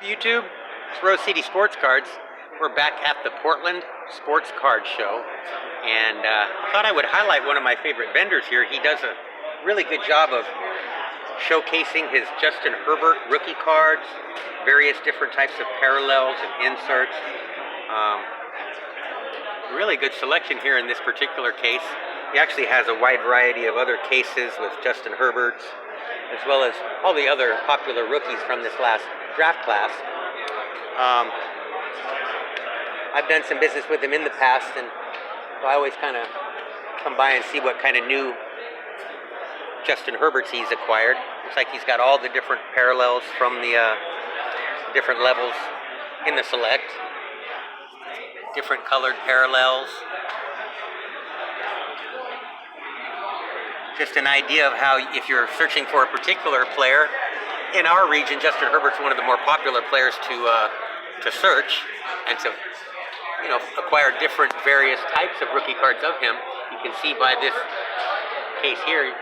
YouTube, it's Rose City Sports Cards. We're back at the Portland Sports Card Show, and I thought I would highlight one of my favorite vendors here. He does a really good job of showcasing his Justin Herbert rookie cards, various different types of parallels and inserts. Really good selection here in this particular case. He actually has a wide variety of other cases with Justin Herbert's, as well as all the other popular rookies from this last draft class. I've done some business with him in the past, and so I always kind of come by and see what kind of new Justin Herbert's he's acquired. Looks like he's got all the different parallels from the different levels in the select. Different colored parallels. Just an idea of how, if you're searching for a particular player, in our region, Justin Herbert's one of the more popular players to search and to acquire different various types of rookie cards of him. You can see by this case here, you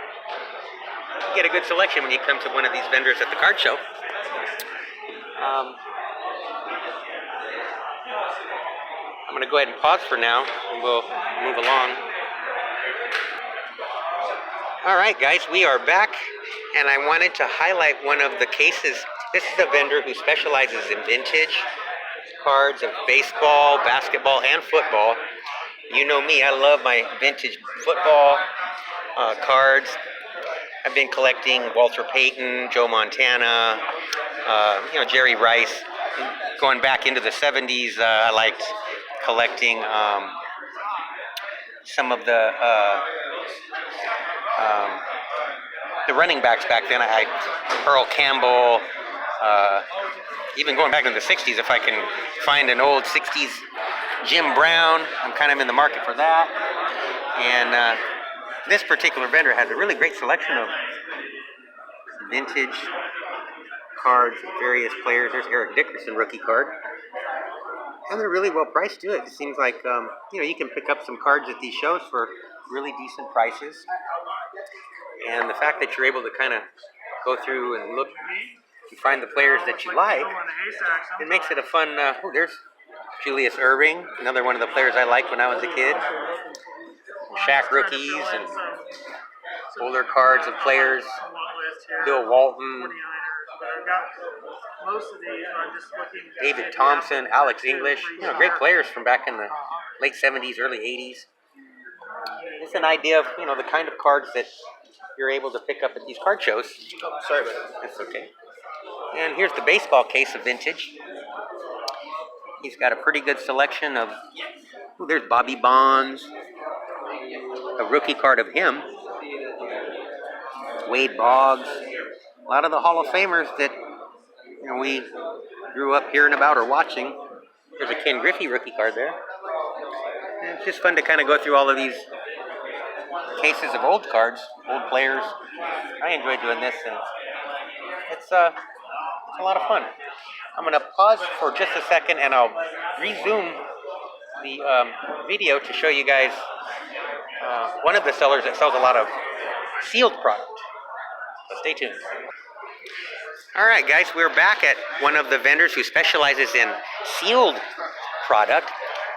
get a good selection when you come to one of these vendors at the card show. I'm going to go ahead and pause for now, and we'll move along. All right, guys, we are back, and I wanted to highlight one of the cases. This is a vendor who specializes in vintage cards of baseball, basketball, and football. You know me, I love my vintage football cards. I've been collecting Walter Payton, Joe Montana, Jerry Rice. Going back into the 70s, I liked collecting some of the running backs back then. Earl Campbell, even going back into the 60s, if I can find an old 60s Jim Brown, I'm kind of in the market for that. And this particular vendor has a really great selection of vintage cards, various players. There's Eric Dickerson rookie card. And they're really well priced too. It seems like you can pick up some cards at these shows for really decent prices. And the fact that you're able to kind of go through and look and find the players that you like, it makes it a fun. There's Julius Erving, another one of the players I liked when I was a kid. Shaq rookies and older cards of players. Bill Walton, David Thompson, Alex English. Great players from back in the late 70s, early 80s. It's an idea of the kind of cards that you're able to pick up at these card shows. Oh, sorry about that. That's okay. And here's the baseball case of vintage. He's got a pretty good selection of. There's Bobby Bonds, a rookie card of him. Wade Boggs, a lot of the Hall of Famers that we grew up hearing about or watching. There's a Ken Griffey rookie card there. And it's just fun to kind of go through all of these cases of old cards, old players. I enjoy doing this, and it's a lot of fun. I'm going to pause for just a second, and I'll resume the video to show you guys one of the sellers that sells a lot of sealed product. So stay tuned. All right, guys, we're back at one of the vendors who specializes in sealed product.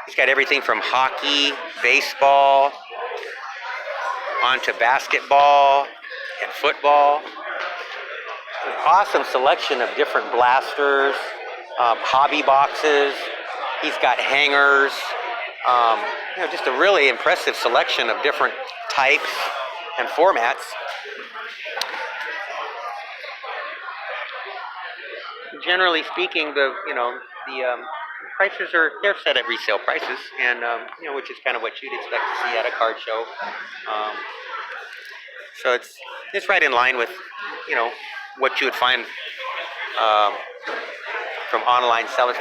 He's got everything from hockey, baseball, onto basketball and football. An awesome selection of different blasters, hobby boxes. He's got hangers. Just a really impressive selection of different types and formats. Generally speaking, the prices they're set at resale prices, and which is kind of what you'd expect to see at a card show. So it's right in line with what you would find from online sellers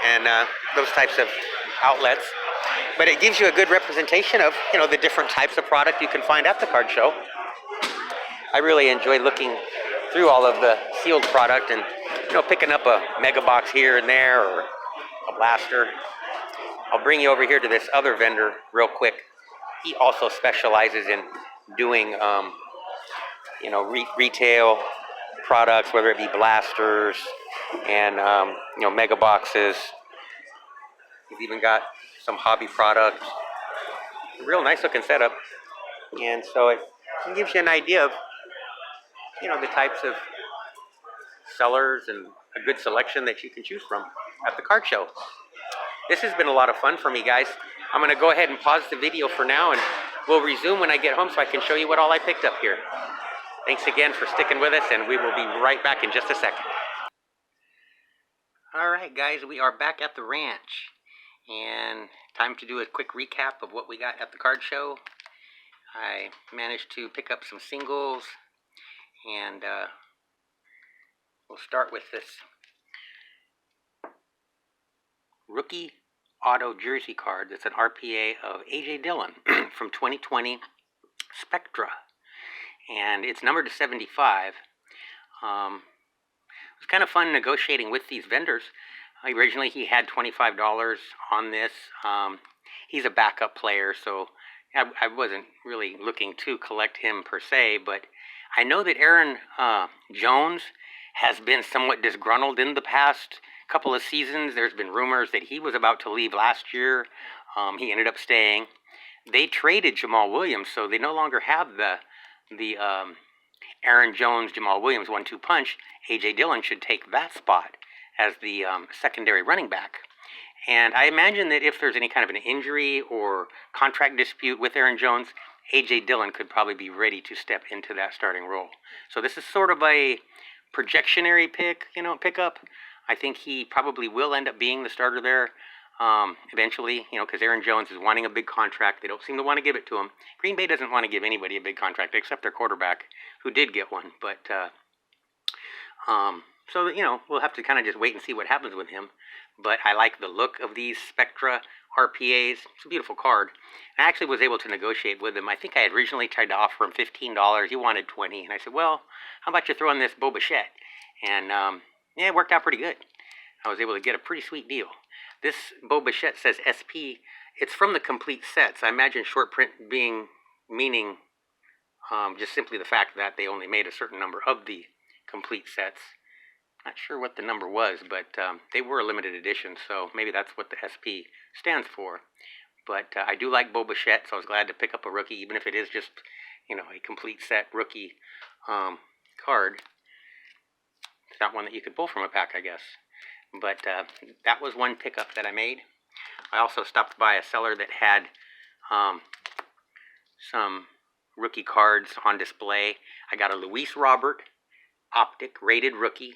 and those types of outlets. But it gives you a good representation of the different types of product you can find at the card show. I really enjoy looking through all of the sealed product and picking up a mega box here and there or a blaster. I'll bring you over here to this other vendor real quick. He also specializes in doing retail products, whether it be blasters, and mega boxes. He's even got some hobby products. Real nice looking setup, and so it gives you an idea of the types of sellers and a good selection that you can choose from at the card show. This has been a lot of fun for me, guys. I'm going to go ahead and pause the video for now, and we'll resume when I get home so I can show you what all I picked up here. Thanks again for sticking with us, and we will be right back in just a second. All right, guys, we are back at the ranch, and time to do a quick recap of what we got at the card show. I managed to pick up some singles, and we'll start with this rookie auto jersey card. That's an RPA of A.J. Dillon from 2020 Spectra, and it's numbered to 75. It was kind of fun negotiating with these vendors. Originally, he had $25 on this. He's a backup player, so I wasn't really looking to collect him per se, but I know that Aaron Jones has been somewhat disgruntled in the past couple of seasons. There's been rumors that he was about to leave last year. He ended up staying. They traded Jamal Williams, so they no longer have the Aaron Jones, Jamal Williams 1-2 punch. A.J. Dillon should take that spot as the secondary running back. And I imagine that if there's any kind of an injury or contract dispute with Aaron Jones, A.J. Dillon could probably be ready to step into that starting role. So this is sort of a projectionary pickup. I think he probably will end up being the starter there eventually, because Aaron Jones is wanting a big contract. They don't seem to want to give it to him. Green Bay doesn't want to give anybody a big contract except their quarterback, who did get one. But so we'll have to kind of just wait and see what happens with him. But I like the look of these Spectra RPAs. It's a beautiful card. I actually was able to negotiate with him. I think I had originally tried to offer him $15. He wanted $20, and I said, well, how about you throw in this Bo Bichette? And it worked out pretty good. I was able to get a pretty sweet deal. This Bo Bichette says SP. It's from the complete sets. I imagine short print meaning just simply the fact that they only made a certain number of the complete sets. Not sure what the number was, but they were a limited edition, so maybe that's what the SP stands for. But I do like Bo Bichette, so I was glad to pick up a rookie, even if it is just, a complete set rookie card. It's not one that you could pull from a pack, I guess. But that was one pickup that I made. I also stopped by a seller that had some rookie cards on display. I got a Luis Robert Optic rated rookie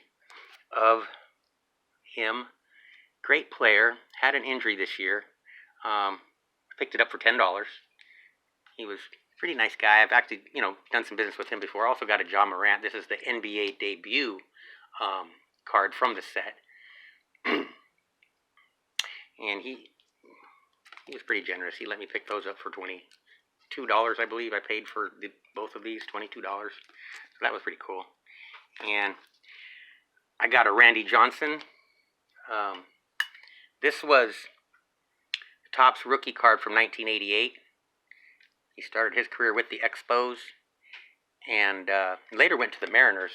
of him. Great player. Had an injury this year. Picked it up for $10. He was a pretty nice guy. I've actually, done some business with him before. Also got a John Morant. This is the NBA debut card from the set. And he was pretty generous. He let me pick those up for $22, I believe. I paid for both of these, $22. So that was pretty cool. And I got a Randy Johnson. This was Topps rookie card from 1988. He started his career with the Expos and later went to the Mariners,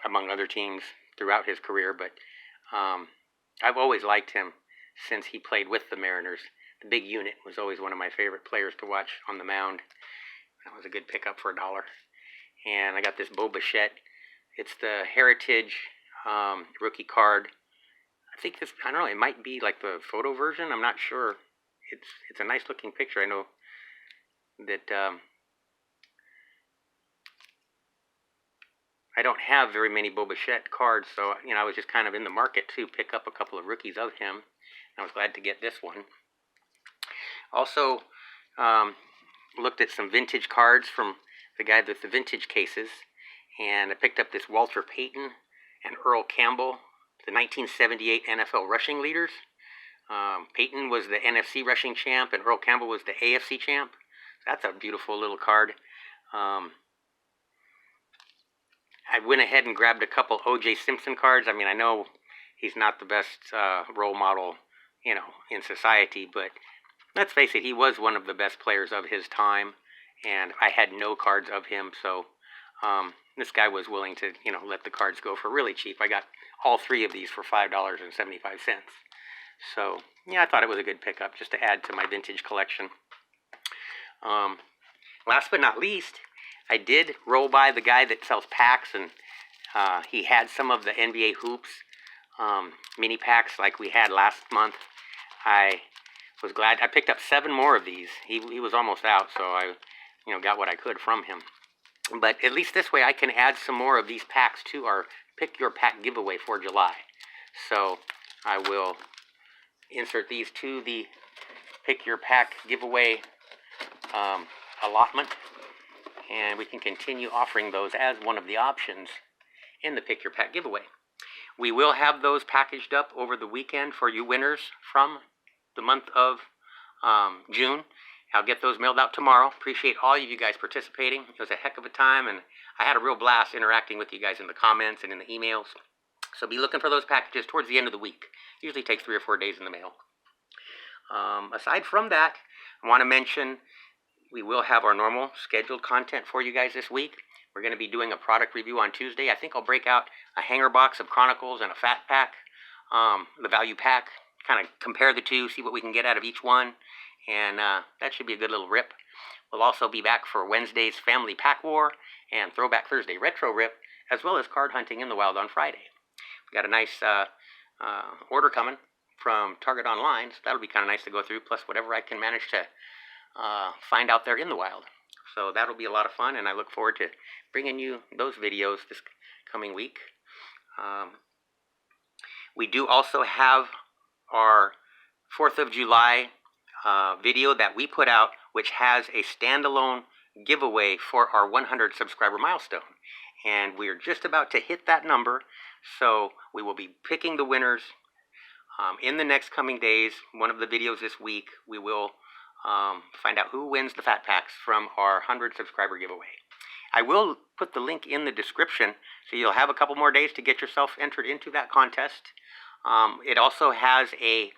among other teams throughout his career. But I've always liked him since he played with the Mariners. The big unit was always one of my favorite players to watch on the mound. That was a good pickup for $1. And I got this Bo Bichette. It's the Heritage rookie card. I think this, I don't know, it might be like the photo version. I'm not sure. It's a nice looking picture. I know that I don't have very many Bo Bichette cards, so I was just kind of in the market to pick up a couple of rookies of him. I was glad to get this one. Also, looked at some vintage cards from the guy with the vintage cases, and I picked up this Walter Payton and Earl Campbell, the 1978 NFL rushing leaders. Payton was the NFC rushing champ, and Earl Campbell was the AFC champ. That's a beautiful little card. I went ahead and grabbed a couple O.J. Simpson cards. I mean, I know he's not the best role model, in society, but let's face it, he was one of the best players of his time, and I had no cards of him, so This guy was willing to, you know, let the cards go for really cheap. I got all 3 of these for $5.75. So, yeah, I thought it was a good pickup just to add to my vintage collection. Last but not least, I did roll by the guy that sells packs, and he had some of the NBA Hoops mini packs like we had last month. I was glad. I picked up 7 more of these. He was almost out, so I, you know, got what I could from him. But at least this way I can add some more of these packs to our Pick Your Pack giveaway for July. So I will insert these to the Pick Your Pack giveaway allotment, and we can continue offering those as one of the options in the Pick Your Pack giveaway. We will have those packaged up over the weekend for you winners from the month of June. I'll get those mailed out tomorrow. Appreciate all of you guys participating. It was a heck of a time, and I had a real blast interacting with you guys in the comments and in the emails. So be looking for those packages towards the end of the week. Usually takes 3 or 4 days in the mail. Aside from that, I want to mention we will have our normal scheduled content for you guys this week. We're going to be doing a product review on Tuesday. I think I'll break out a hanger box of Chronicles and a fat pack, the value pack, kind of compare the two, see what we can get out of each one. And that should be a good little rip. We'll also be back for Wednesday's Family Pack War and Throwback Thursday Retro Rip, as well as card hunting in the wild on Friday. We got a nice order coming from Target Online, so that'll be kind of nice to go through, plus whatever I can manage to find out there in the wild. So that'll be a lot of fun, and I look forward to bringing you those videos this coming week. We do also have our 4th of July video that we put out, which has a standalone giveaway for our 100 subscriber milestone. And we're just about to hit that number, so we will be picking the winners in the next coming days. One of the videos this week, we will find out who wins the fat packs from our 100 subscriber giveaway. I will put the link in the description, so you'll have a couple more days to get yourself entered into that contest. It also has a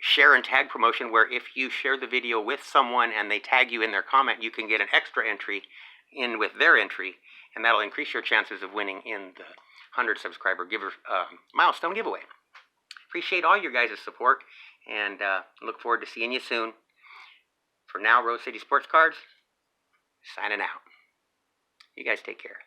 share and tag promotion where if you share the video with someone and they tag you in their comment, you can get an extra entry in with their entry, and that'll increase your chances of winning in the 100 subscriber milestone giveaway. Appreciate all your guys' support, and look forward to seeing you soon. For now, Rose City Sports Cards, signing out. You guys take care.